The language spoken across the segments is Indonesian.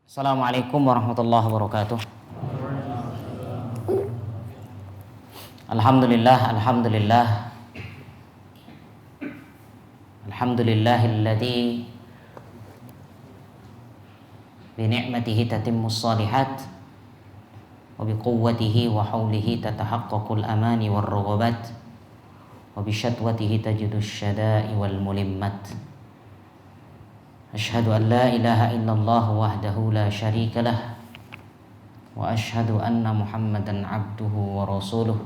Assalamualaikum warahmatullahi wabarakatuh. Alhamdulillah. Alhamdulillahilladzi bi ni'matihi tatimmus shalihat wa bi quwwatihi wa haulihi tatahaqqaqul amani war raghabat wa bi syatwatihi tajidus syada'i wal mulimmat. Asyhadu an la ilaha illallah wahdahu la syarika lah wa asyhadu anna Muhammadan abduhu wa rasuluh.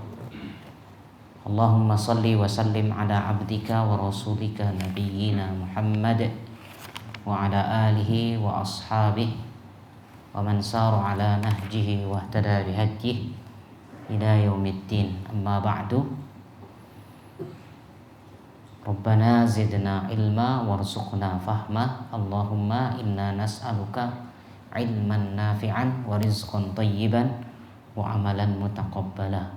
Allahumma salli wa sallim ala abdika wa rasulika nabiyyina Muhammad wa ala alihi wa ashabihi wa man sara ala nahjihi wa ihtada bihadyihi ila yaumiddin. Amma ba'du. Rabbana zidna ilma warzuqna fahma. Allahumma inna nas'aluka ilman nafi'an wa rizqan tayyiban wa amalan mutaqabbala.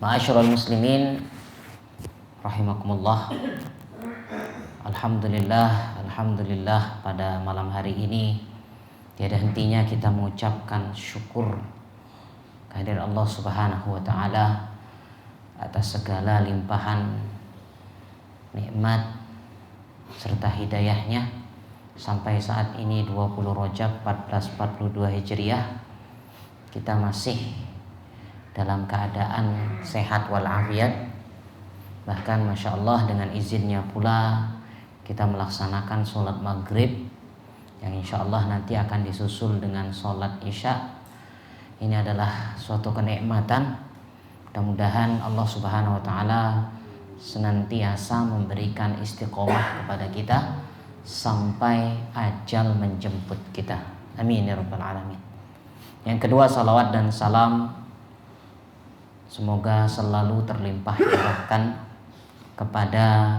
Ma'asyiral muslimin rahimakumullah. Alhamdulillah pada malam hari ini tiada hentinya kita mengucapkan syukur kehadirat Allah Subhanahu wa taala atas segala limpahan nikmat serta hidayahnya sampai saat ini 20 Rajab 1442 Hijriah kita masih dalam keadaan sehat walafiat. Bahkan Masya Allah dengan izinnya pula kita melaksanakan sholat maghrib yang insya Allah nanti akan disusul dengan sholat isya. Ini adalah suatu kenikmatan. Mudah-mudahan Allah Subhanahu wa taala senantiasa memberikan istiqomah kepada kita sampai ajal menjemput kita. Amin ya rabbal alamin. Yang kedua, salawat dan salam semoga selalu terlimpah curahkan kepada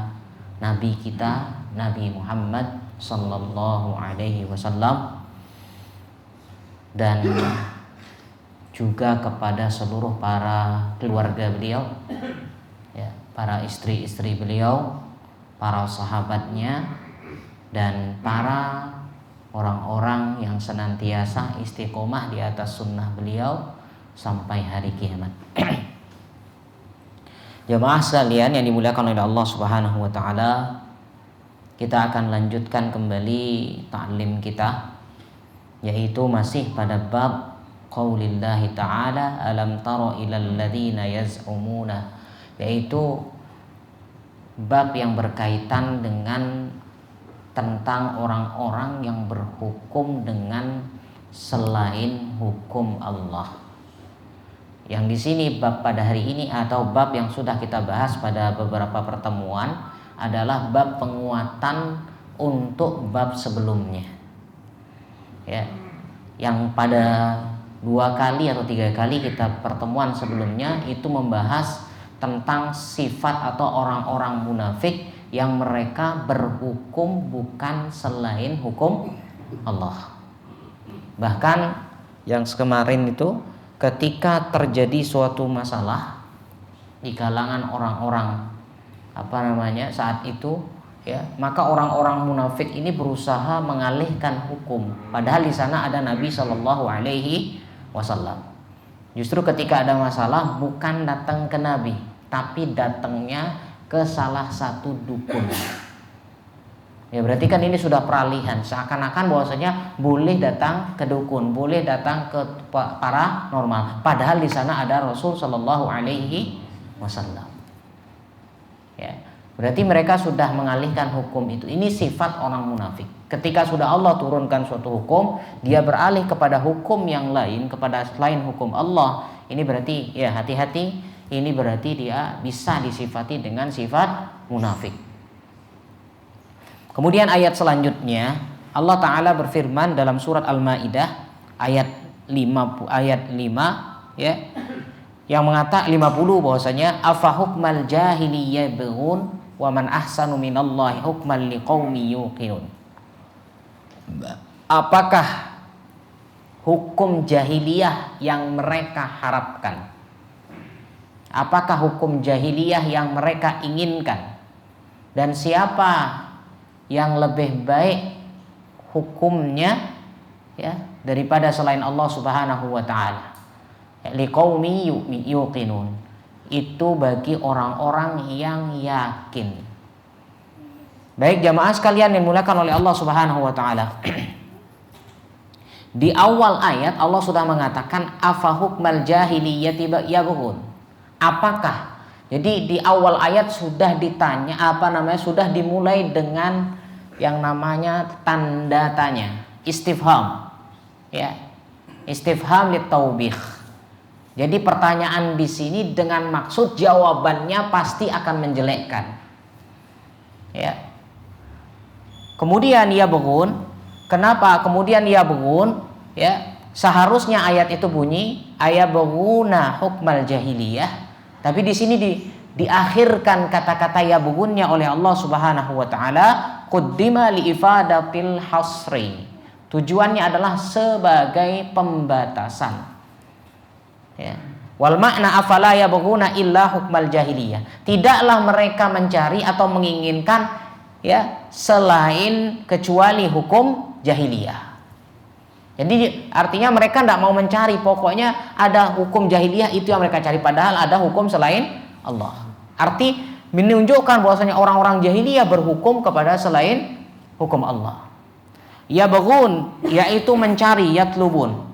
Nabi kita, Nabi Muhammad sallallahu alaihi wasallam, dan juga kepada seluruh para keluarga beliau, ya, para istri-istri beliau, para sahabatnya, dan para orang-orang yang senantiasa istiqomah di atas sunnah beliau sampai hari kiamat. Jemaah sekalian yang dimuliakan oleh Allah Subhanahu wa taala, kita akan lanjutkan kembali ta'lim kita, yaitu masih pada bab qaulillahi ta'ala alam tara ilal ladzina yaz'umuna, yaitu bab yang berkaitan dengan tentang orang-orang yang berhukum dengan selain hukum Allah. Yang di sini bab pada hari ini atau bab yang sudah kita bahas pada beberapa pertemuan adalah bab penguatan untuk bab sebelumnya. Ya, yang pada 2 kali atau 3 kali kita pertemuan sebelumnya itu membahas tentang sifat atau orang-orang munafik yang mereka berhukum bukan selain hukum Allah. Bahkan yang kemarin itu ketika terjadi suatu masalah di kalangan orang-orang saat itu, ya, maka orang-orang munafik ini berusaha mengalihkan hukum, padahal di sana ada Nabi Shallallahu Alaihi Wasallam. Justru ketika ada masalah bukan datang ke Nabi, tapi datangnya ke salah satu dukun. Ya, berarti kan ini sudah peralihan, seakan-akan bahwasanya boleh datang ke dukun, boleh datang ke paranormal, padahal di sana ada Rasul Shallallahu Alaihi Wasallam. Ya, berarti mereka sudah mengalihkan hukum itu. Ini sifat orang munafik. Ketika sudah Allah turunkan suatu hukum, dia beralih kepada hukum yang lain, kepada selain hukum Allah. Ini berarti, ya, hati-hati. Ini berarti dia bisa disifati dengan sifat munafik. Kemudian ayat selanjutnya Allah Ta'ala berfirman dalam surat Al-Maidah ayat 5, ya, yang mengatakan 50 bahwasanya afa hukmal jahiliyyah yabghun wa man ahsanu minallahi hukman liqaumi yuqinun. Apakah hukum jahiliyah yang mereka harapkan? Apakah hukum jahiliyah yang mereka inginkan? Dan siapa yang lebih baik hukumnya ya daripada selain Allah Subhanahu wa taala. Liqaumi yuqinun. Itu bagi orang-orang yang yakin. Baik jamaah sekalian yang dimuliakan oleh Allah Subhanahu wa taala. Di awal ayat Allah sudah mengatakan afa hukmal jahiliyyati yabghun. Apakah? Jadi di awal ayat sudah ditanya sudah dimulai dengan yang namanya tanda tanya, istifham. Ya. Istifham litaubih. Jadi pertanyaan di sini dengan maksud jawabannya pasti akan menjelekkan. Ya. Kemudian yabghun, kenapa kemudian yabghun? Ya, seharusnya ayat itu bunyi ayabghuna hukmal jahiliyah. Tapi di sini diakhirkan kata-kata yabghunnya oleh Allah Subhanahu wa taala quddima li ifadatil hasri. Tujuannya adalah sebagai pembatasan. Ya. Wal makna afala yabghuna illa hukmal jahiliyah. Tidaklah mereka mencari atau menginginkan ya selain kecuali hukum jahiliyah. Jadi artinya mereka tidak mau mencari, pokoknya ada hukum jahiliyah itu yang mereka cari, padahal ada hukum selain Allah. Arti menunjukkan bahwasanya orang-orang jahiliyah berhukum kepada selain hukum Allah. Yabghun yaitu mencari, yatlubun.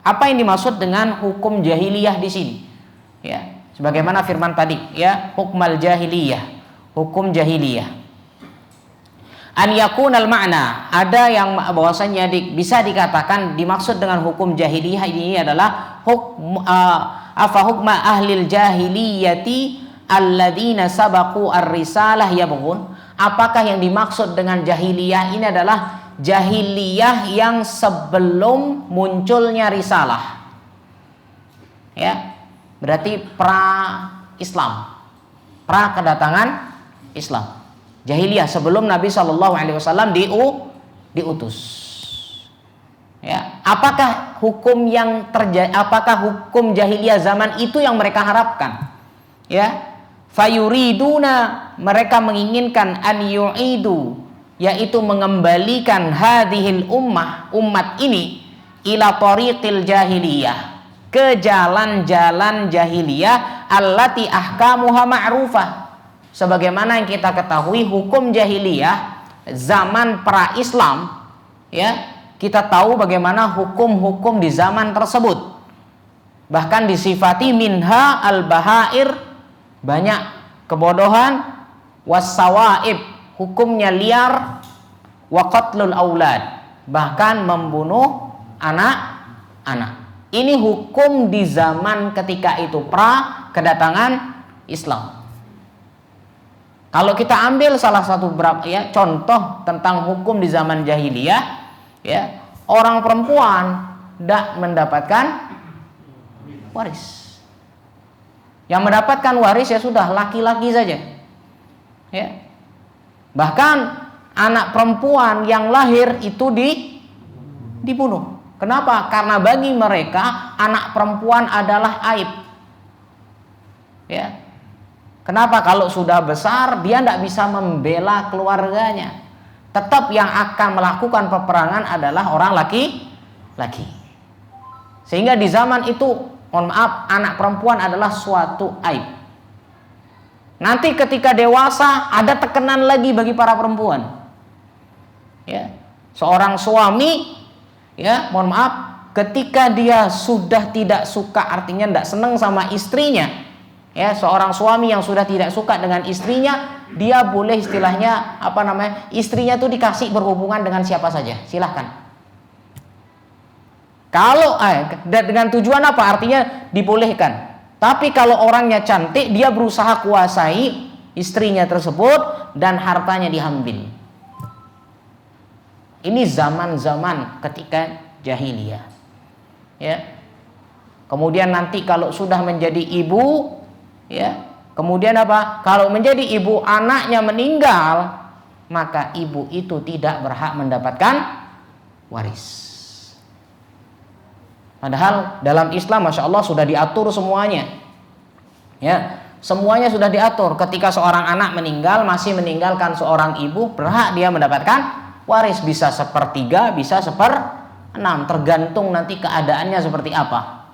Apa yang dimaksud dengan hukum jahiliyah di sini? Ya, sebagaimana firman tadi, ya, hukmal jahiliyah, hukum jahiliyah. An yakunal makna, ada yang bahwasanya bisa dikatakan dimaksud dengan hukum jahiliyah ini adalah afa hukma ahlil jahiliyati alladzina sabaqu ar-risalah yabghun. Apakah yang dimaksud dengan jahiliyah ini adalah jahiliyah yang sebelum munculnya risalah? Ya, berarti pra-Islam, pra kedatangan Islam. Jahiliyah sebelum Nabi SAW diutus. Ya, apakah hukum yang apakah hukum jahiliyah zaman itu yang mereka harapkan? Ya, fayuriduna, mereka menginginkan an yu'idu, yaitu mengembalikan hadhil umat ini ila tariqil jahiliyah, ke jalan-jalan jahiliyah allati ahkamuha ma'rufah. Sebagaimana yang kita ketahui hukum jahiliyah zaman pra-Islam, ya, kita tahu bagaimana hukum-hukum di zaman tersebut. Bahkan disifati minha al-bahair, banyak kebodohan, was-sawaib, hukumnya liar, wa qatlul aulad, bahkan membunuh anak-anak. Ini hukum di zaman ketika itu pra kedatangan Islam. Kalau kita ambil salah satu ya contoh tentang hukum di zaman jahiliyah, ya, orang perempuan tidak mendapatkan waris. Yang mendapatkan waris ya sudah laki-laki saja. Ya. Bahkan anak perempuan yang lahir itu dibunuh. Kenapa? Karena bagi mereka anak perempuan adalah aib. Ya. Kenapa? Kalau sudah besar dia tidak bisa membela keluarganya. Tetap yang akan melakukan peperangan adalah orang laki-laki. Sehingga di zaman itu, mohon maaf, anak perempuan adalah suatu aib. Nanti ketika dewasa ada tekanan lagi bagi para perempuan. Ya, seorang suami, ya, mohon maaf, ketika dia sudah tidak suka, artinya tidak senang sama istrinya. Ya, seorang suami yang sudah tidak suka dengan istrinya, dia boleh istilahnya istrinya tuh dikasih berhubungan dengan siapa saja, silahkan. Kalau dengan tujuan apa? Artinya dibolehkan. Tapi kalau orangnya cantik, dia berusaha kuasai istrinya tersebut dan hartanya diambil. Ini zaman-zaman ketika jahiliyah. Ya. Kemudian nanti kalau sudah menjadi ibu, ya, kemudian apa? Kalau menjadi ibu anaknya meninggal, maka ibu itu tidak berhak mendapatkan waris. Padahal dalam Islam, masya Allah, sudah diatur semuanya. Ya, semuanya sudah diatur. Ketika seorang anak meninggal, masih meninggalkan seorang ibu, berhak dia mendapatkan waris, bisa 1/3, bisa 1/6, tergantung nanti keadaannya seperti apa.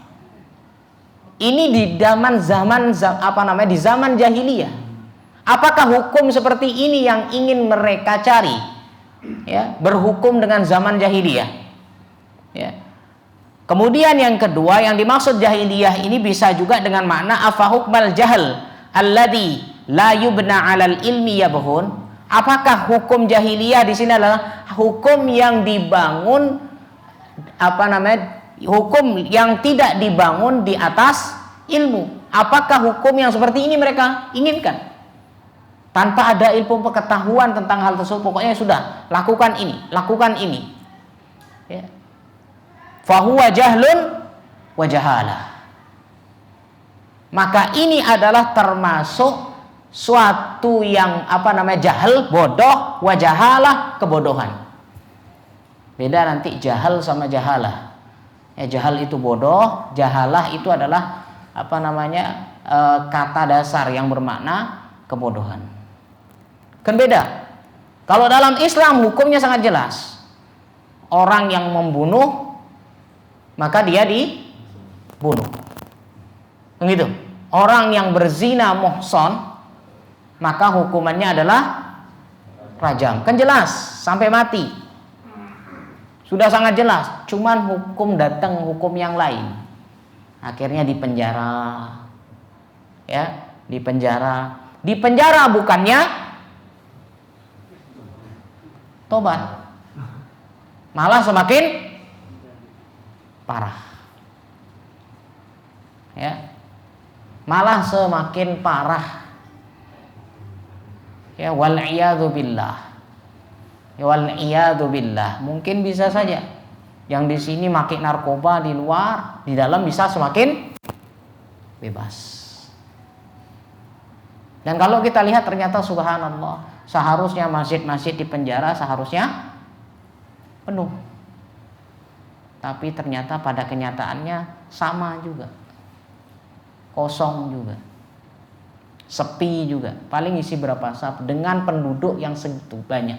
Ini di di zaman jahiliyah. Apakah hukum seperti ini yang ingin mereka cari? Ya, berhukum dengan zaman jahiliyah. Ya. Kemudian yang kedua, yang dimaksud jahiliyah ini bisa juga dengan makna afa hukmal jahl alladzi la yubna 'alal ilmi yabghun. Apakah hukum jahiliyah di sini adalah hukum yang dibangun hukum yang tidak dibangun di atas ilmu? Apakah hukum yang seperti ini mereka inginkan? Tanpa ada ilmu pengetahuan tentang hal tersebut, pokoknya sudah lakukan ini. Ya. Fahuwa jahlun wa jahalah. Maka ini adalah termasuk suatu yang jahal, bodoh, wa jahalah, kebodohan. Beda nanti jahal sama jahalah. Ya, jahal itu bodoh, jahalah itu adalah kata dasar yang bermakna kebodohan. Kan beda. Kalau dalam Islam hukumnya sangat jelas. Orang yang membunuh maka dia dibunuh. Begitu. Orang yang berzina muhson maka hukumannya adalah rajam. Kan jelas sampai mati. Sudah sangat jelas. Cuman hukum hukum yang lain. Akhirnya dipenjara. Ya, dipenjara. Dipenjara bukannya tobat. Malah semakin parah. Ya. Malah semakin parah. Ya, wal iyadu billah. Ya, wal iyadu billah. Mungkin bisa saja yang di sini makin narkoba, di luar, di dalam bisa semakin bebas. Dan kalau kita lihat ternyata subhanallah, seharusnya masjid-masjid di penjara seharusnya penuh. Tapi ternyata pada kenyataannya sama juga. Kosong juga. Sepi juga. Paling isi berapa sab dengan penduduk yang segitu banyak.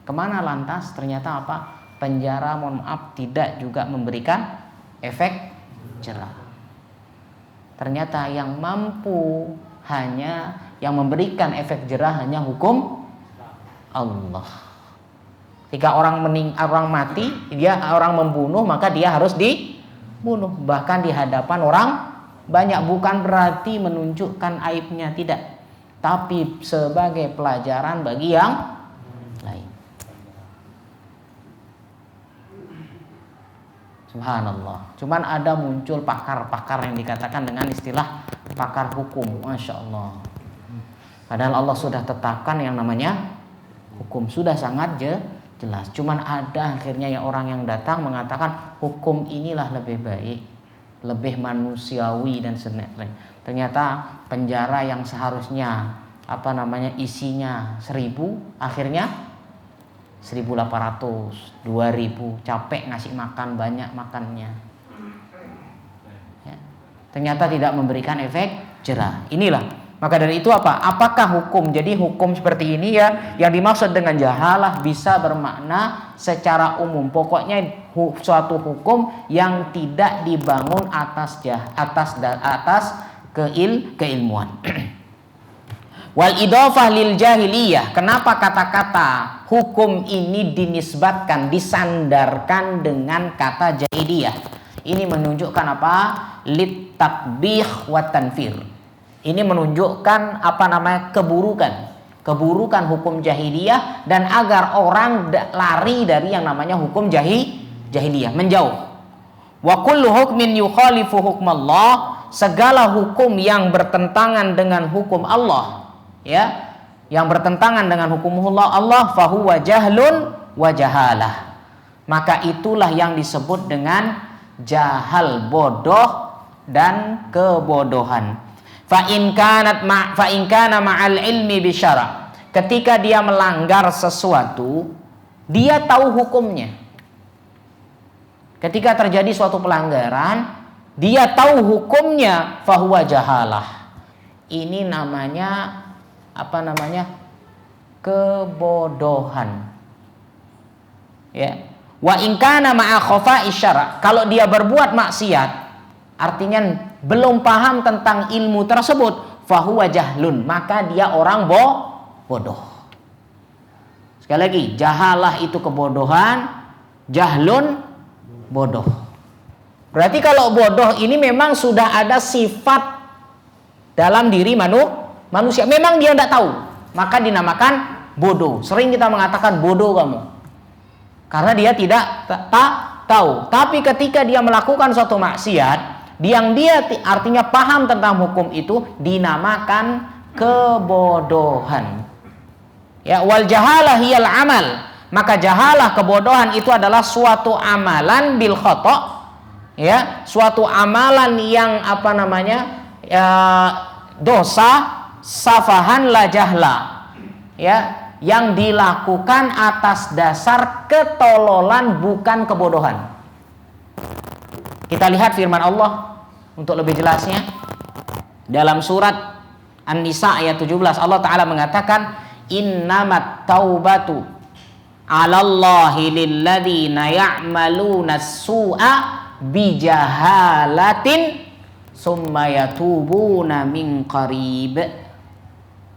Kemana lantas? Ternyata apa? Penjara, mohon maaf, tidak juga memberikan efek jerah. Ternyata yang mampu yang memberikan efek jerah hanya hukum Allah. Ketika orang mati, orang membunuh, maka dia harus dibunuh. Bahkan di hadapan orang banyak, bukan berarti menunjukkan aibnya, tidak. Tapi sebagai pelajaran bagi yang lain. Subhanallah. Cuman ada muncul pakar-pakar yang dikatakan dengan istilah pakar hukum. Masya Allah. Padahal Allah sudah tetapkan yang namanya hukum. Sudah sangat jelas. Cuman ada akhirnya orang yang datang mengatakan hukum inilah lebih baik, lebih manusiawi dan sebagainya. Ternyata penjara yang seharusnya isinya 1.000, akhirnya 1.800, 2.000, capek ngasih makan, banyak makannya. Ya. Ternyata tidak memberikan efek jerah. Inilah. Maka dari itu apakah hukum? Jadi hukum seperti ini ya, yang dimaksud dengan jahalah bisa bermakna secara umum. Pokoknya suatu hukum yang tidak dibangun atas keilmuan. Wal idhofah lil jahiliyah. Kenapa kata-kata hukum ini dinisbatkan, disandarkan dengan kata jahiliyah? Ini menunjukkan apa? Lit takbih wa tanfir. Ini menunjukkan keburukan hukum jahiliyah, dan agar orang lari dari yang namanya hukum jahiliyah, menjauh. Wa kullu hukmin yukhalifu hukmallah, segala hukum yang bertentangan dengan hukum Allah, ya, yang bertentangan dengan hukum Allah, fahuwa jahlun wa jahalah. Maka itulah yang disebut dengan jahal, bodoh dan kebodohan. Fa in kana ma'al ilmi bisyara. Ketika dia melanggar sesuatu, dia tahu hukumnya. Ketika terjadi suatu pelanggaran, dia tahu hukumnya, fahuwa jahalah. Ini namanya kebodohan. Ya. Wa in kana ma'a khafa'i syara'. Kalau dia berbuat maksiat, artinya belum paham tentang ilmu tersebut, fahuwa jahlun, maka dia orang bodoh. Sekali lagi, jahalah itu kebodohan, jahlun bodoh. Berarti kalau bodoh ini memang sudah ada sifat dalam diri manusia. Memang dia tidak tahu, maka dinamakan bodoh. Sering kita mengatakan bodoh kamu, karena dia tidak tahu. Tapi ketika dia melakukan suatu maksiat, yang dia artinya paham tentang hukum itu, dinamakan kebodohan. Ya, wal jahalah hiyal amal. Maka jahalah, kebodohan itu adalah suatu amalan bil khata'. Ya, suatu amalan yang dosa, safahan la jahla. Ya, yang dilakukan atas dasar ketololan, bukan kebodohan. Kita lihat firman Allah untuk lebih jelasnya dalam surat An-Nisa ayat 17. Allah Ta'ala mengatakan, innamat taubatu 'alallahi lilladzina ya'maluna as-su'a bijahalatin summa yatubuna min qarib.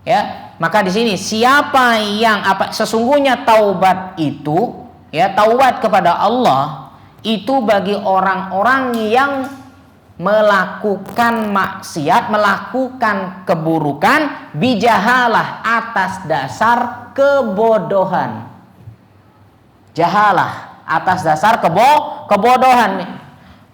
Ya, maka di sini siapa yang sesungguhnya taubat itu, ya, taubat kepada Allah itu bagi orang-orang yang melakukan maksiat, melakukan keburukan, bijahalah, atas dasar kebodohan. Jahalah, atas dasar kebodohan.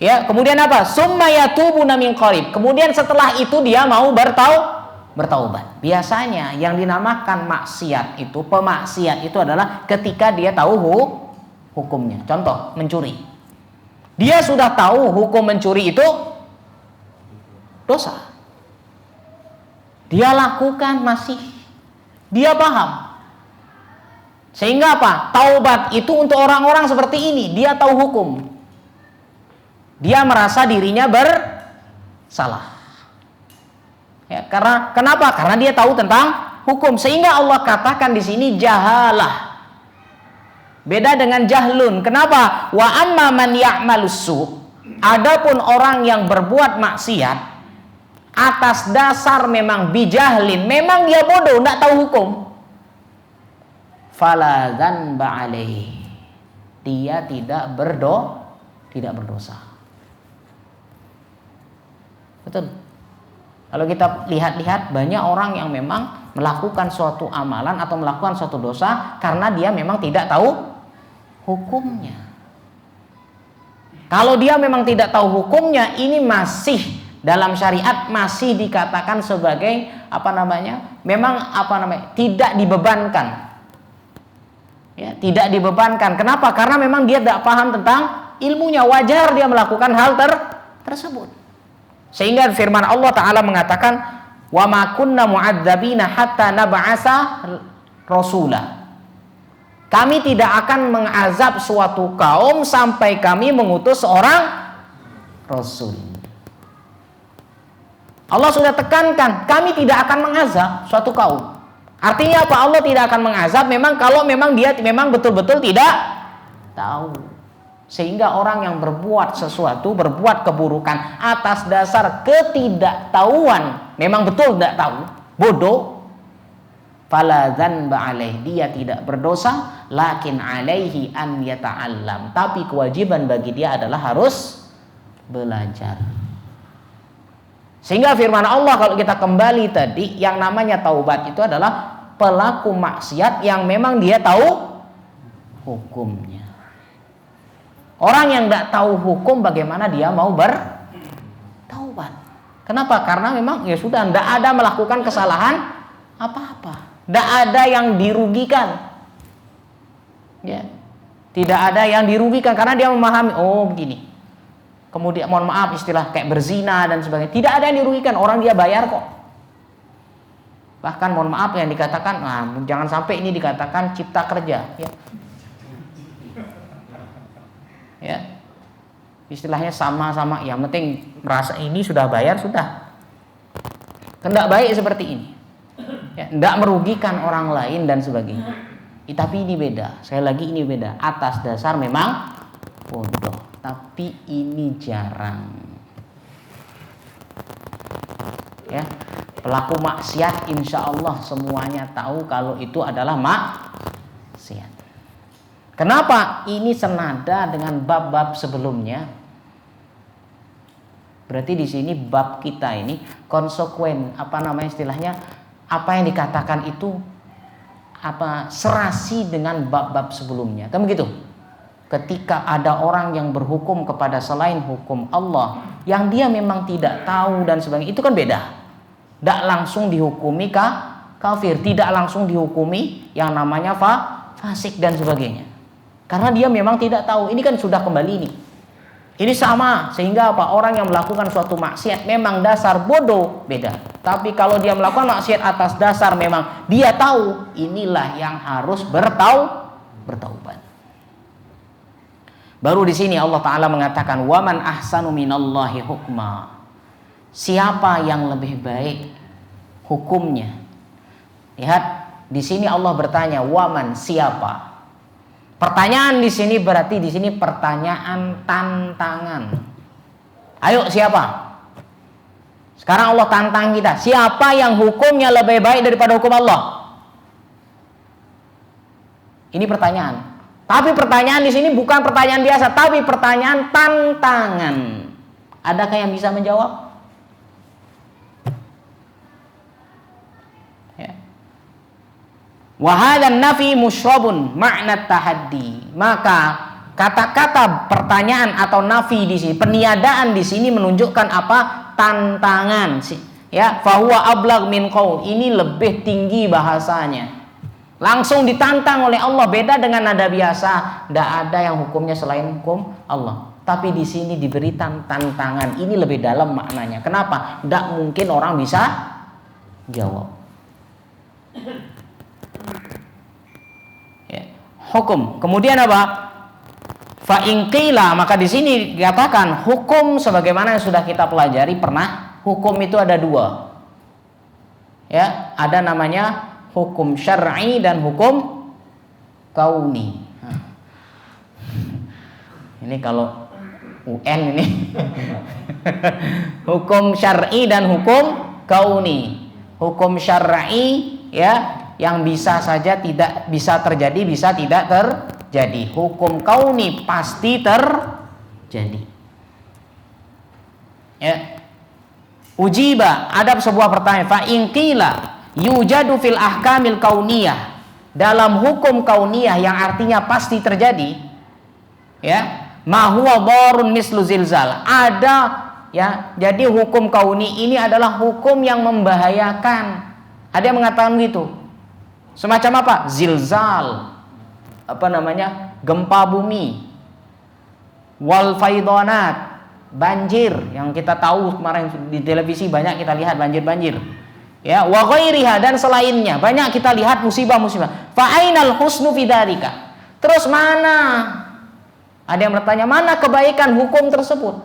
Ya, kemudian apa? Summa yatubuna min qarib. Kemudian setelah itu dia mau bertaubat. Biasanya yang dinamakan maksiat itu, pemaksiat itu adalah ketika dia tahu hukumnya. Contoh, mencuri. Dia sudah tahu hukum mencuri itu dosa. Dia lakukan masih. Dia paham. Sehingga apa? Taubat itu untuk orang-orang seperti ini. Dia tahu hukum. Dia merasa dirinya bersalah. Ya, kenapa? Karena dia tahu tentang hukum. Sehingga Allah katakan di sini jahalah. Beda dengan jahlun. Kenapa? Wa amma man ya'malus su'. Adapun orang yang berbuat maksiat atas dasar memang bijahlin, memang dia bodoh, tidak tahu hukum. Fala dzanba alaihi. Dia tidak berdosa. Betul. Kalau kita lihat-lihat, banyak orang yang memang melakukan suatu amalan atau melakukan suatu dosa karena dia memang tidak tahu hukumnya. Kalau dia memang tidak tahu hukumnya, ini masih dalam syariat masih dikatakan sebagai tidak dibebankan. Ya, tidak dibebankan. Kenapa? Karena memang dia tidak paham tentang ilmunya. Wajar dia melakukan hal tersebut. Sehingga firman Allah Ta'ala mengatakan, wa ma kunna mu'adzabina hatta nab'asa rasula. Kami tidak akan mengazab suatu kaum sampai kami mengutus seorang rasul. Allah sudah tekankan, kami tidak akan mengazab suatu kaum. Artinya apa? Allah tidak akan mengazab memang kalau memang dia memang betul-betul tidak tahu. Sehingga orang yang berbuat sesuatu, berbuat keburukan atas dasar ketidaktahuan, memang betul tidak tahu, bodoh, fala dzanba alaih, dia tidak berdosa, lakin alaihi an yata'allam, tapi kewajiban bagi dia adalah harus belajar. Sehingga firman Allah kalau kita kembali tadi, yang namanya taubat itu adalah pelaku maksiat yang memang dia tahu hukumnya. Orang yang tidak tahu hukum, bagaimana dia mau bertaubat? Kenapa? Karena memang ya sudah, tidak ada melakukan kesalahan apa-apa, tidak ada yang dirugikan. Ya, tidak ada yang dirugikan karena dia memahami, oh begini. Kemudian mohon maaf istilah kayak berzina dan sebagainya, tidak ada yang dirugikan, orang dia bayar kok. Bahkan mohon maaf yang dikatakan, jangan sampai ini dikatakan cipta kerja. Ya, istilahnya sama-sama, yang penting merasa ini sudah bayar sudah. Tidak baik seperti ini. Ya, tidak merugikan orang lain dan sebagainya. Tapi ini beda. Sekali lagi ini beda. Atas dasar memang bodoh. Tapi ini jarang. Ya, pelaku maksiat insya Allah semuanya tahu kalau itu adalah maksiat. Kenapa? Ini senada dengan bab-bab sebelumnya. Berarti di sini bab kita ini konsekuen, istilahnya, apa yang dikatakan itu serasi dengan bab-bab sebelumnya. Kan begitu? Ketika ada orang yang berhukum kepada selain hukum Allah, yang dia memang tidak tahu dan sebagainya, itu kan beda. Tidak langsung dihukumi kafir, tidak langsung dihukumi yang namanya fasik dan sebagainya. Karena dia memang tidak tahu. Ini kan sudah kembali nih. Ini sama, sehingga orang yang melakukan suatu maksiat memang dasar bodoh, beda. Tapi kalau dia melakukan maksiat atas dasar memang dia tahu, inilah yang harus bertaubat. Baru di sini Allah Ta'ala mengatakan, waman ahsanu minallahi hukma. Siapa yang lebih baik hukumnya? Lihat, di sini Allah bertanya, waman, siapa? Pertanyaan di sini berarti di sini pertanyaan tantangan. Ayo siapa? Sekarang Allah tantang kita. Siapa yang hukumnya lebih baik daripada hukum Allah? Ini pertanyaan. Tapi pertanyaan di sini bukan pertanyaan biasa, tapi pertanyaan tantangan. Adakah yang bisa menjawab? Wahadan nafi musyrabun makna tahaddi. Maka kata-kata pertanyaan atau nafi di sini, peniadaan di sini menunjukkan apa? Tantangan. Ya, fahuwa ablag min qaul. Ini lebih tinggi bahasanya. Langsung ditantang oleh Allah, beda dengan nada biasa. Tidak ada yang hukumnya selain hukum Allah. Tapi di sini diberi tantangan. Ini lebih dalam maknanya. Kenapa? Tidak mungkin orang bisa jawab. Hukum. Kemudian apa? Fa in qila, maka di sini dikatakan hukum sebagaimana yang sudah kita pelajari pernah. Hukum itu ada dua. Ya, ada namanya hukum syar'i dan hukum kauni. Ini kalau UN ini. Hukum syar'i dan hukum kauni. Hukum syar'i ya, yang bisa saja tidak bisa terjadi, bisa tidak terjadi. Hukum kauni pasti terjadi. Ya. Ujiba, ada sebuah pertanyaan. Fa in qila yujadu fil ahkamil kauniyah. Dalam hukum kauniyah yang artinya pasti terjadi. Ya. Ma huwa dharun mislu zilzal. Ada ya, jadi hukum kauni ini adalah hukum yang membahayakan. Ada yang mengatakan gitu. Semacam apa? Zilzal. Gempa bumi. Wal faidanat. Banjir. Yang kita tahu kemarin di televisi banyak kita lihat banjir-banjir. Ya, wa ghairiha, dan selainnya. Banyak kita lihat musibah-musibah. Fa ainal husnu fi dzalika. Terus mana? Ada yang bertanya, mana kebaikan hukum tersebut?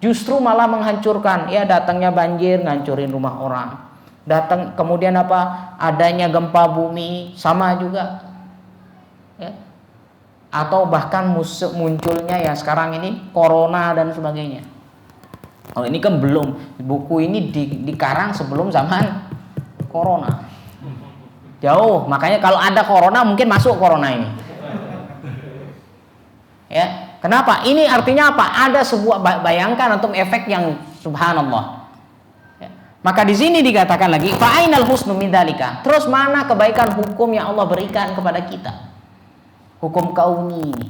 Justru malah menghancurkan. Ya, datangnya banjir ngancurin rumah orang. Datang kemudian apa? Adanya gempa bumi sama juga. Ya. Atau bahkan munculnya ya sekarang ini corona dan sebagainya. Oh, ini kan belum, buku ini dikarang sebelum zaman corona. Jauh, makanya kalau ada corona mungkin masuk corona ini. Ya, kenapa? Ini artinya apa? Ada sebuah, bayangkan antum efek yang subhanallah. Maka di sini dikatakan lagi fa ainal husnu min dzalika. Terus mana kebaikan hukum yang Allah berikan kepada kita? Hukum kauni ini.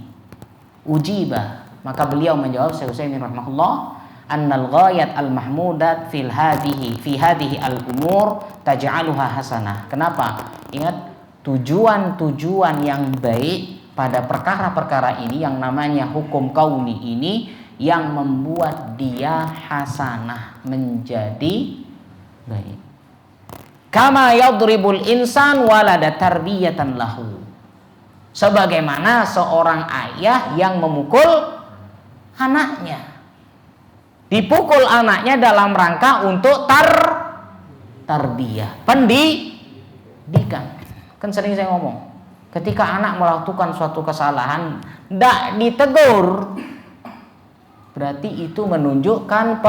Ujiba. Maka beliau menjawab, Syekh Utsaimin rahimahullah, annal ghayat al mahmudat fi hadhihi al umur taj'aluha hasanah. Kenapa? Ingat, tujuan-tujuan yang baik pada perkara-perkara ini yang namanya hukum kauni ini yang membuat dia hasanah, menjadi baik. Kama yadribul insan walada tarbiyatan lahu. Sebagaimana seorang ayah yang memukul anaknya. Dipukul anaknya dalam rangka untuk tarbiyah, Dikan. Kan sering saya ngomong, ketika anak melakukan suatu kesalahan tidak ditegur, berarti itu menunjukkan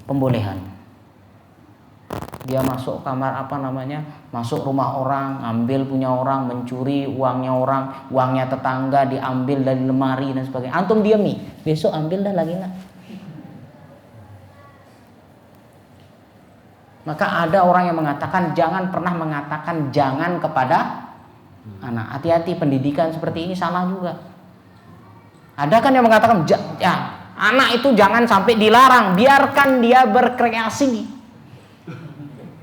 pembolehan. Dia masuk kamar masuk rumah orang, ambil punya orang, mencuri uangnya orang, uangnya tetangga diambil dari lemari dan sebagainya. Antum diami, besok ambil dah lagi nak. Maka ada orang yang mengatakan jangan pernah mengatakan jangan kepada anak. Hati-hati, pendidikan seperti ini salah juga. Ada kan yang mengatakan ya, anak itu jangan sampai dilarang, biarkan dia berkreasi.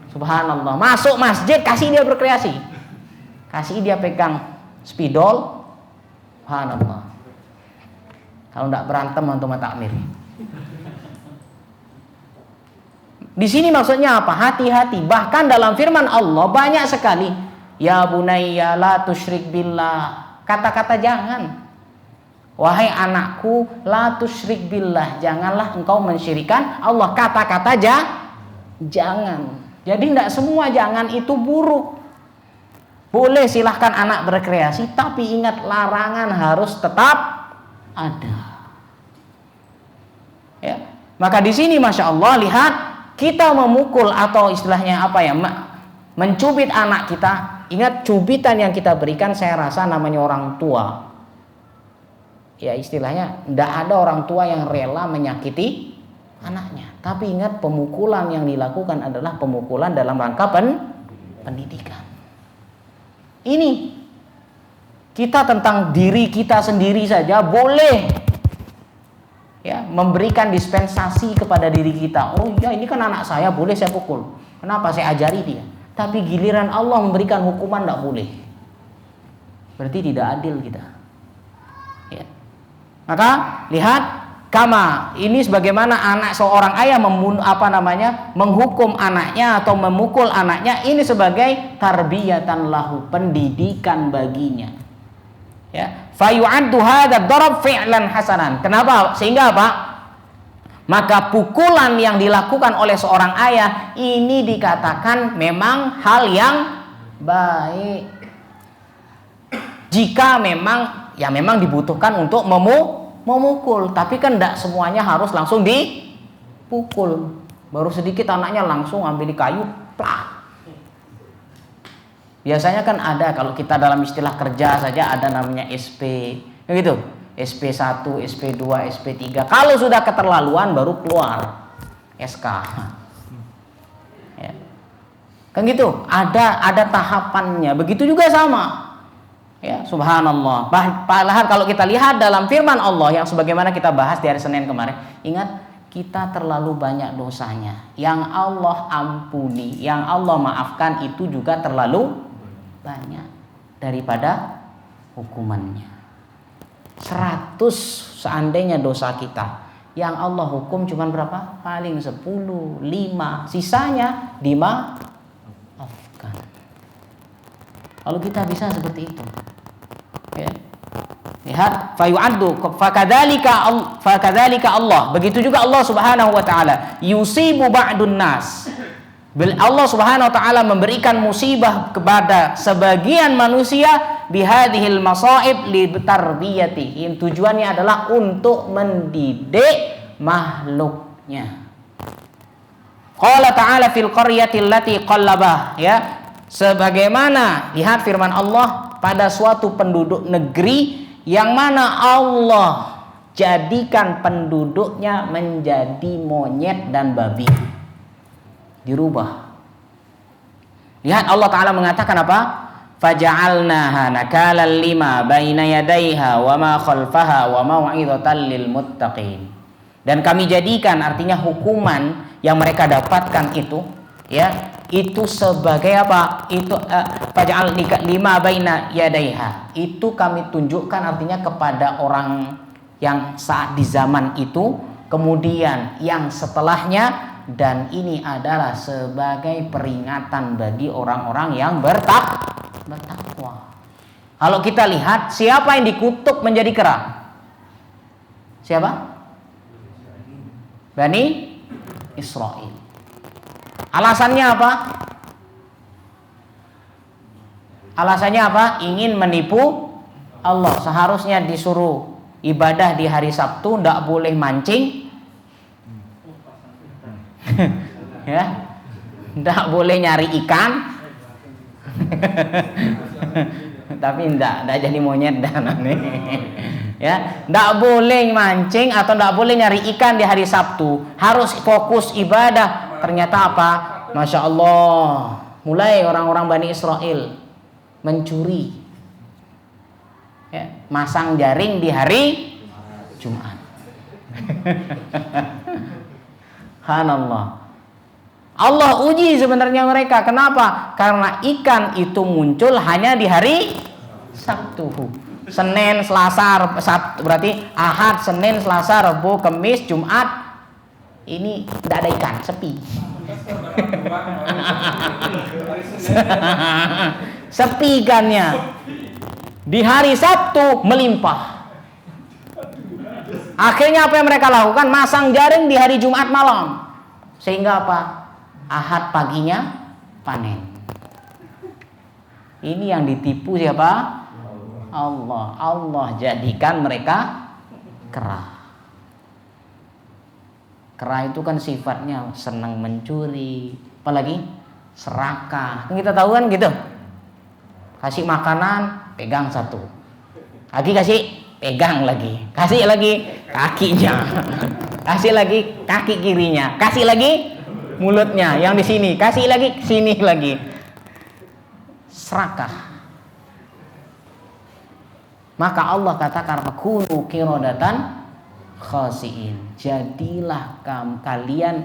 Subhanallah, masuk masjid kasih dia berkreasi, kasih dia pegang spidol. Subhanallah, kalau tidak berantem antum takmir. Di sini maksudnya apa? Hati-hati. Bahkan dalam firman Allah banyak sekali, ya bunayya la tusyrik billah, kata-kata jangan. Wahai anakku, la tusyrik billah, janganlah engkau mensyirikan Allah. Kata-kata jangan. Jadi tidak semua jangan itu buruk. Boleh silahkan anak berkreasi, tapi ingat larangan harus tetap ada. Ya. Maka di sini masya Allah, lihat, kita memukul atau istilahnya mencubit anak kita. Ingat, cubitan yang kita berikan saya rasa namanya orang tua. Ya istilahnya tidak ada orang tua yang rela menyakiti anaknya. Tapi ingat, pemukulan yang dilakukan adalah pemukulan dalam rangka pendidikan. Ini kita tentang diri kita sendiri saja boleh ya memberikan dispensasi kepada diri kita. Oh ya, ini kan anak saya, boleh saya pukul. Kenapa? Saya ajari dia. Tapi giliran Allah memberikan hukuman tidak boleh. Berarti tidak adil kita. Ya. Maka lihat, kama ini sebagaimana anak seorang ayah menghukum anaknya atau memukul anaknya, ini sebagai tarbiyatan lahu, pendidikan baginya. Ya, fayu'addu hadzal darab fi'lan hasanan. Kenapa? Sehingga apa? Maka pukulan yang dilakukan oleh seorang ayah ini dikatakan memang hal yang baik. Jika memang dibutuhkan untuk memukul, tapi kan tidak semuanya harus langsung dipukul. Baru sedikit anaknya langsung ambil kayu, plak. Biasanya kan ada, kalau kita dalam istilah kerja saja ada namanya SP, gitu. SP1, SP2, SP3. Kalau sudah keterlaluan baru keluar SK. Ya. Kan gitu, ada tahapannya. Begitu juga sama. Ya, subhanallah. Padahal kalau kita lihat dalam firman Allah yang sebagaimana kita bahas di hari Senin kemarin, ingat, kita terlalu banyak dosanya. Yang Allah ampuni, yang Allah maafkan itu juga terlalu banyak daripada hukumannya. 100 seandainya dosa kita, yang Allah hukum cuma berapa? Paling 10, 5, sisanya dimaafkan. Kalau kita bisa seperti itu, ya. Lihat, fayu'addu fakadzalika Allah. Begitu juga Allah Subhanahu wa taala, yusibu ba'dun nas. Allah Subhanahu wa taala memberikan musibah kepada sebagian manusia bihadhil masaib li tarbiyatihim. Tujuannya adalah untuk mendidik makhluknya. Qala ta'ala fil qaryati allati qallabah, ya. Sebagaimana lihat firman Allah pada suatu penduduk negeri yang mana Allah jadikan penduduknya menjadi monyet dan babi. Dirubah. Lihat, Allah Ta'ala mengatakan apa? Faja'alnaha nakalan lima baina yadayha wa ma khalfaha wa mau'izatan lil muttaqin. Dan kami jadikan, artinya hukuman yang mereka dapatkan itu, ya, itu sebagai apa? Itu faj'al lima baina yadayha. Itu kami tunjukkan artinya kepada orang yang saat di zaman itu, kemudian yang setelahnya, dan ini adalah sebagai peringatan bagi orang-orang yang bertakwa. Kalau kita lihat, siapa yang dikutuk menjadi kera? Siapa? Bani Israel. Alasannya apa? Alasannya apa? Ingin menipu Allah. Seharusnya disuruh ibadah di hari Sabtu, tidak boleh mancing. Ya, tidak boleh nyari ikan. Tapi tidak jadi monyet dan ya, tidak boleh mancing atau tidak boleh nyari ikan di hari Sabtu. Harus fokus ibadah. Ternyata apa? Masya Allah, mulai orang-orang Bani Israel mencuri, ya, masang jaring di hari Jumat. Subhanallah. Allah uji sebenarnya mereka. Kenapa? Karena ikan itu muncul hanya di hari Sabtu. Senin, Selasa, Sabtu, berarti Ahad, Senin, Selasa, Rabu, Kamis, Jumat. Ini tidak ada ikan, sepi. Sepi ikannya. Di hari Sabtu melimpah. Akhirnya apa yang mereka lakukan? Masang jaring di hari Jumat malam. Sehingga apa? Ahad paginya panen. Ini yang ditipu siapa? Allah. Allah jadikan mereka kera. Kera itu kan sifatnya senang mencuri, apalagi serakah. Kita tahu kan gitu. Kasih makanan, pegang satu. Lagi kasih, pegang lagi. Kasih lagi kakinya. Kasih lagi kaki kirinya. Kasih lagi mulutnya yang di sini. Kasih lagi sini lagi. Serakah. Maka Allah katakan kunu qiradatan khasiin. Jadilah kalian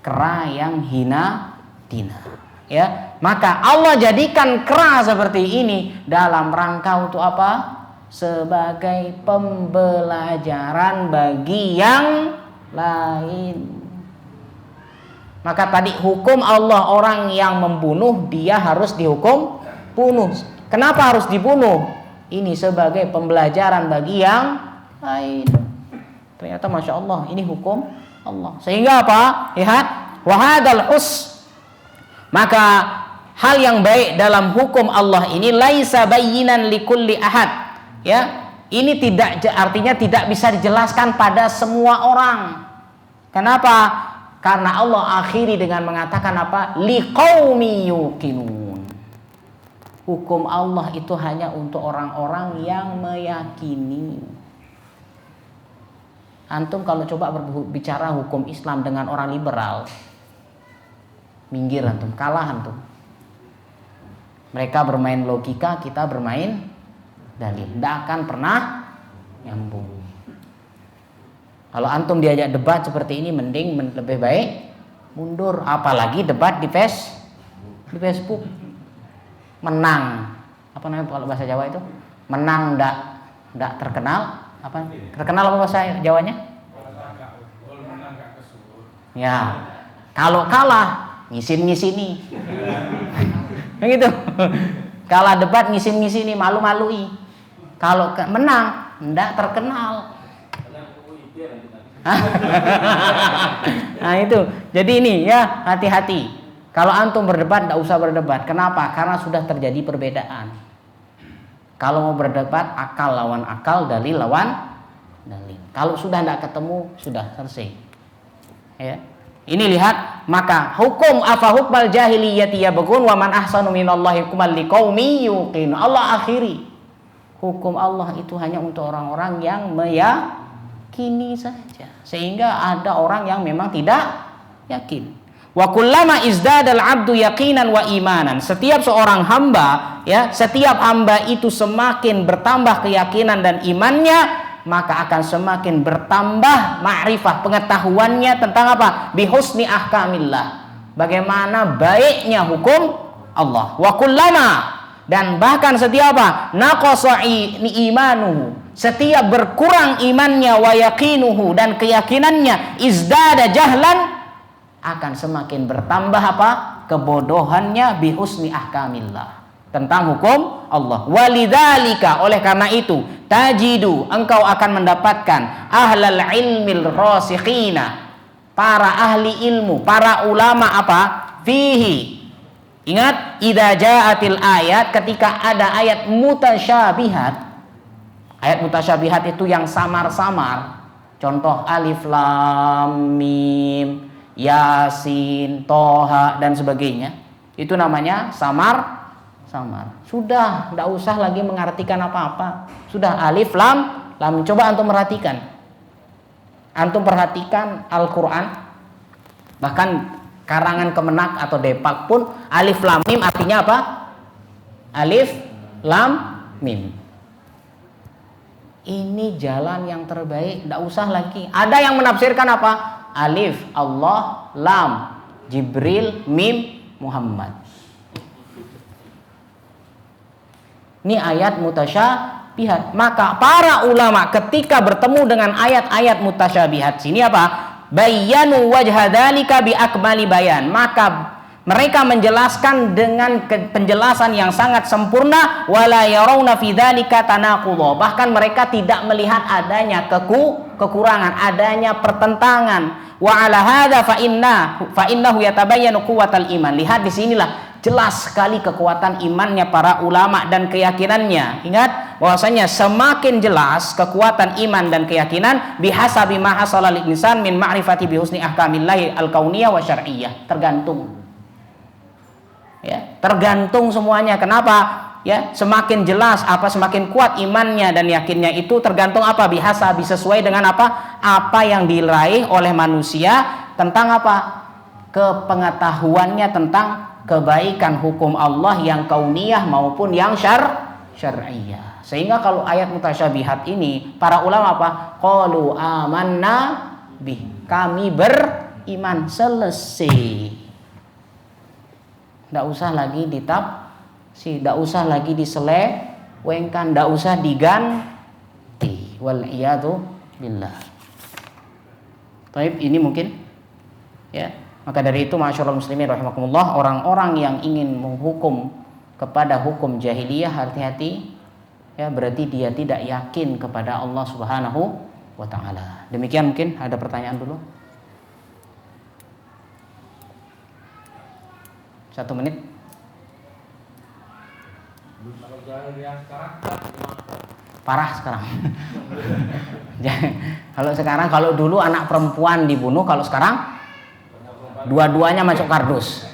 kera yang hina dina. Ya, maka Allah jadikan kera seperti ini dalam rangka untuk apa? Sebagai pembelajaran bagi yang lain. Maka tadi hukum Allah, orang yang membunuh dia harus dihukum bunuh. Kenapa harus dibunuh? Ini sebagai pembelajaran bagi yang lain. Ternyata Masya Allah, ini hukum Allah. Sehingga apa? Lihat, wahadal hus. Maka hal yang baik dalam hukum Allah ini laisa bayyinan likulli ahad. Ya, ini tidak artinya tidak bisa dijelaskan pada semua orang. Kenapa? Karena Allah akhiri dengan mengatakan apa? Liqaumi yuqinun. Hukum Allah itu hanya untuk orang-orang yang meyakini. Antum kalau coba berbicara hukum Islam dengan orang liberal, minggir antum, kalah antum. Mereka bermain logika, kita bermain dalil. Tidak akan pernah nyambung. Kalau antum diajak debat seperti ini, mending lebih baik mundur. Apalagi debat di Facebook. Menang, apa namanya kalau bahasa Jawa itu? Menang ndak terkenal. Apa terkenal apa bahasa Jawanya? Ya, kalau kalah ngisin-ngisini. Begitu. Kalah debat ngisin-ngisini, malu-malui. Kalau menang ndak terkenal. Nah itu. Jadi ini ya, hati-hati. Kalau antum berdebat ndak usah berdebat. Kenapa? Karena sudah terjadi perbedaan. Kalau mau berdebat, akal lawan akal, dalil lawan dalil. Kalau sudah tidak ketemu, sudah selesai. Ya. Ini lihat, maka hukum afa hukmal jahiliyati yabghun wa man ahsanu minallahi hukman liqaumi yuqin. Allah akhiri. Hukum Allah itu hanya untuk orang-orang yang meyakini saja. Sehingga ada orang yang memang tidak yakin. Wa kullama izdadal abdu yaqinan wa imanan. Setiap seorang hamba, ya, setiap hamba itu semakin bertambah keyakinan dan imannya, maka akan semakin bertambah ma'rifah, pengetahuannya tentang apa? Bihusni ahkamillah. Bagaimana baiknya hukum Allah. Wa kullama, dan bahkan setiap apa? Naqasa imanuhu. Setiap berkurang imannya wa yaqinuhu, dan keyakinannya, izdada jahlan, akan semakin bertambah apa? Kebodohannya bihusni ahkamillah, tentang hukum Allah. Walidzalika, oleh karena itu, tajidu, engkau akan mendapatkan ahlal ilmil rasikhina, para ahli ilmu, para ulama apa? Fihi, Ingat, idza ja'atil ayat, ketika ada ayat mutasyabihat. Ayat mutasyabihat itu yang samar-samar. Contoh alif lam mim, yasin, toha dan sebagainya. Itu namanya samar. Sudah, tidak usah lagi mengartikan apa-apa. Sudah alif lam lam. Coba antum perhatikan. Antum perhatikan Al-Qur'an. Bahkan karangan Kemenak atau Depak pun alif lam mim artinya apa? Alif lam mim. Ini jalan yang terbaik, tidak usah lagi. Ada yang menafsirkan apa? Alif Allah, lam Jibril, mim Muhammad. Ini ayat mutasyabihat. Maka para ulama ketika bertemu dengan ayat-ayat mutasyabihat sini apa? Bayyanu wajha dzalika bi akmali bayan. Maka mereka menjelaskan dengan penjelasan yang sangat sempurna, wala yarawna fi dzalika tanaqudha. Bahkan mereka tidak melihat adanya kekurangan, adanya pertentangan. Wa ala hadza fa innahu yatabayyanu quwwatal iman. Lihat di sinilah jelas sekali kekuatan imannya para ulama dan keyakinannya. Ingat bahwasanya semakin jelas kekuatan iman dan keyakinan bihasabi ma hasala lil insan min ma'rifati bi husni ahkamillahi al-kauniyah wa syar'iyyah. Tergantung. Ya, tergantung semuanya. Kenapa? Ya, semakin jelas apa, semakin kuat imannya dan yakinnya itu tergantung apa? Bihasabi, sesuai dengan apa? Apa yang diraih oleh manusia tentang apa? Kepengetahuannya tentang kebaikan hukum Allah yang kauniyah maupun yang syar'iyah. Sehingga kalau ayat mutasyabihat ini para ulama apa? Qalu amanna bih. Kami beriman, selesai. Tidak usah lagi tidak usah lagi diselewengkan, tidak usah diganti. Wal iyadu billah. Baik, ini mungkin ya. Maka dari itu masyaallah muslimin rahimakumullah, orang-orang yang ingin menghukum kepada hukum jahiliyah, hati-hati ya, berarti dia tidak yakin kepada Allah Subhanahu wa taala. Demikian, mungkin ada pertanyaan dulu. 1 menit. Kalau jahiliyah sekarang Parah sekarang. Kalau sekarang, kalau dulu anak perempuan dibunuh, kalau sekarang dua-duanya masuk kardus.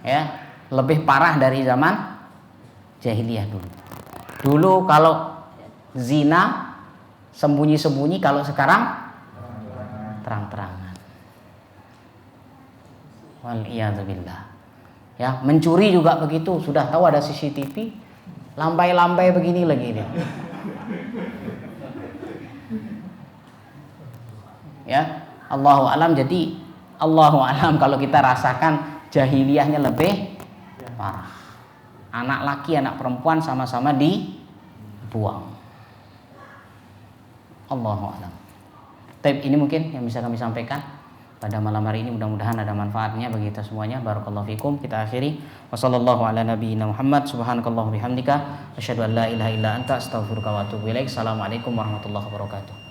Ya, lebih parah dari zaman jahiliyah dulu. Dulu kalau zina sembunyi-sembunyi, kalau sekarang terang-terangan. Wal iyadzubillah. Ya, mencuri juga begitu, sudah tahu ada CCTV, lambai-lambai begini lagi ini. Ya, Allahu alam. Jadi Allahu alam kalau kita rasakan jahiliyahnya lebih parah. Anak laki, anak perempuan sama-sama dibuang. Allahu alam. Tapi ini mungkin yang bisa kami sampaikan pada malam hari ini, mudah-mudahan ada manfaatnya bagi kita semuanya. Barakallahu fikum. Kita akhiri. Wassallallahu ala nabiyyina Muhammad. Subhanakallahu bihamdika asyhadu an la ilaha illa anta astaghfiruka wa atubu ilaik. Assalamualaikum warahmatullahi wabarakatuh.